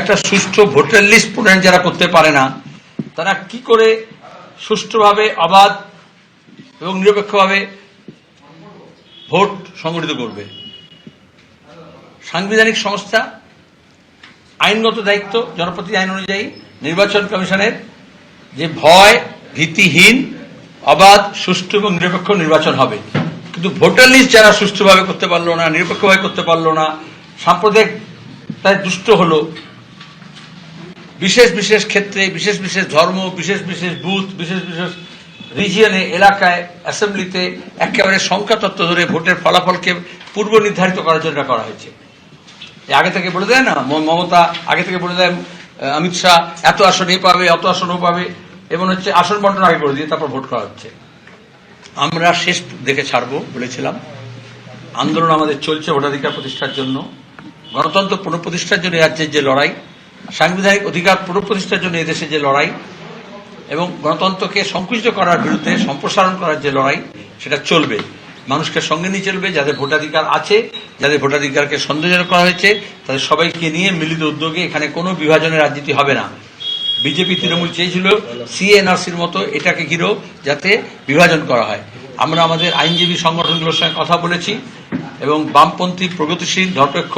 একটা সুষ্ঠু voter list প্রণয়ন যারা করতে পারে না, তারা কি করে সুষ্ঠুভাবে অবাধ এবং নিরপেক্ষভাবে ভোট সংগঠিত করবে? সাংবিধানিক সংস্থা, আইনগত দায়িত্ব, জনপ্রতিনিধি আইন অনুযায়ী নির্বাচন কমিশনের যে ভয় ভীতিহীন অবাধ সুষ্ঠু এবং নিরপেক্ষ নির্বাচন হবে। কিন্তু ভোটার লিস্ট যারা সুষ্ঠুভাবে করতে পারলো না, নিরপেক্ষভাবে করতে পারলো না, সাম্প্রদায়িক তাই দুষ্ট হলো, বিশেষ বিশেষ ক্ষেত্রে বিশেষ বিশেষ ধর্ম, বিশেষ বিশেষ বুথ, বিশেষ বিশেষ রিজিয়নে, এলাকায়, অ্যাসেম্বলিতে একেবারে সংখ্যা তত্ত্ব ধরে ভোটের ফলাফলকে পূর্ব নির্ধারিত করার জন্য করা হয়েছে। আগে থেকে বলে দেয় না, মমতা আগে থেকে বলে দেয় অমিত শাহ এত আসন এ পাবে, অত আসন ও পাবে, এবং হচ্ছে আসন বন্টন আগে করে দিয়ে তারপর ভোট করা হচ্ছে। আমরা শেষ দেখে ছাড়বো বলেছিলাম। আন্দোলন আমাদের চলছে ভোটাধিকার প্রতিষ্ঠার জন্য, গণতন্ত্র পুনঃপ্রতিষ্ঠার জন্য রাজ্যের যে লড়াই, সাংবিধানিক অধিকার পুনঃপ্রতিষ্ঠার জন্য এদেশের যে লড়াই, এবং গণতন্ত্রকে সংকুচিত করার বিরুদ্ধে সম্প্রসারণ করার যে লড়াই, সেটা চলবে। মানুষকে সঙ্গে নিয়ে চলবে। যাদের ভোটাধিকার আছে, যাদের ভোটাধিকারকে সন্দেহজনক করা হয়েছে, তাদের সবাইকে নিয়ে মিলিত উদ্যোগে এখানে কোনো বিভাজনের রাজনীতি হবে না। বিজেপি তৃণমূল চেয়েছিল সিএনআরসির মতো এটাকে ঘিরেও যাতে বিভাজন করা হয়। আমরা আমাদের আইনজীবী সংগঠনগুলোর সঙ্গে কথা বলেছি এবং বামপন্থী, প্রগতিশীল, ধর্মনিরপেক্ষ,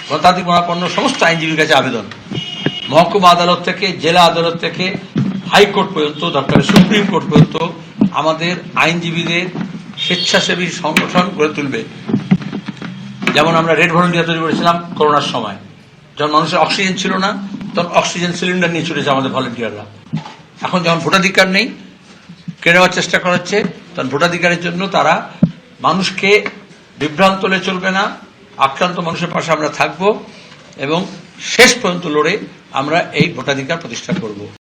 গণতান্ত্রিক মনোভাবাপন্ন সমস্ত আইনজীবীর কাছে আবেদন, মহকুমা আদালত থেকে জেলা আদালত থেকে হাইকোর্ট পর্যন্ত, দরকার সুপ্রিম কোর্ট পর্যন্ত আমাদের আইনজীবীদের স্বেচ্ছাসেবী সংগঠন গড়ে তুলবে। যেমন আমরা রেড ভলেন্টিয়ার তৈরি করেছিলাম করোনার সময়, যখন মানুষের অক্সিজেন ছিল না, তখন অক্সিজেন সিলিন্ডার নিয়ে ছুটেছে আমাদের ভলেন্টিয়াররা। এখন যখন ভোটাধিকার নেই, কেড়ে নেওয়ার চেষ্টা করা হচ্ছে, তখন ভোটাধিকারের জন্য তারা মানুষকে বিভ্রান্ত হলে চলবে না, আক্রান্ত মানুষের পাশে আমরা থাকব এবং শেষ পর্যন্ত লড়ে আমরা এই ভোটাধিকার প্রতিষ্ঠা করব।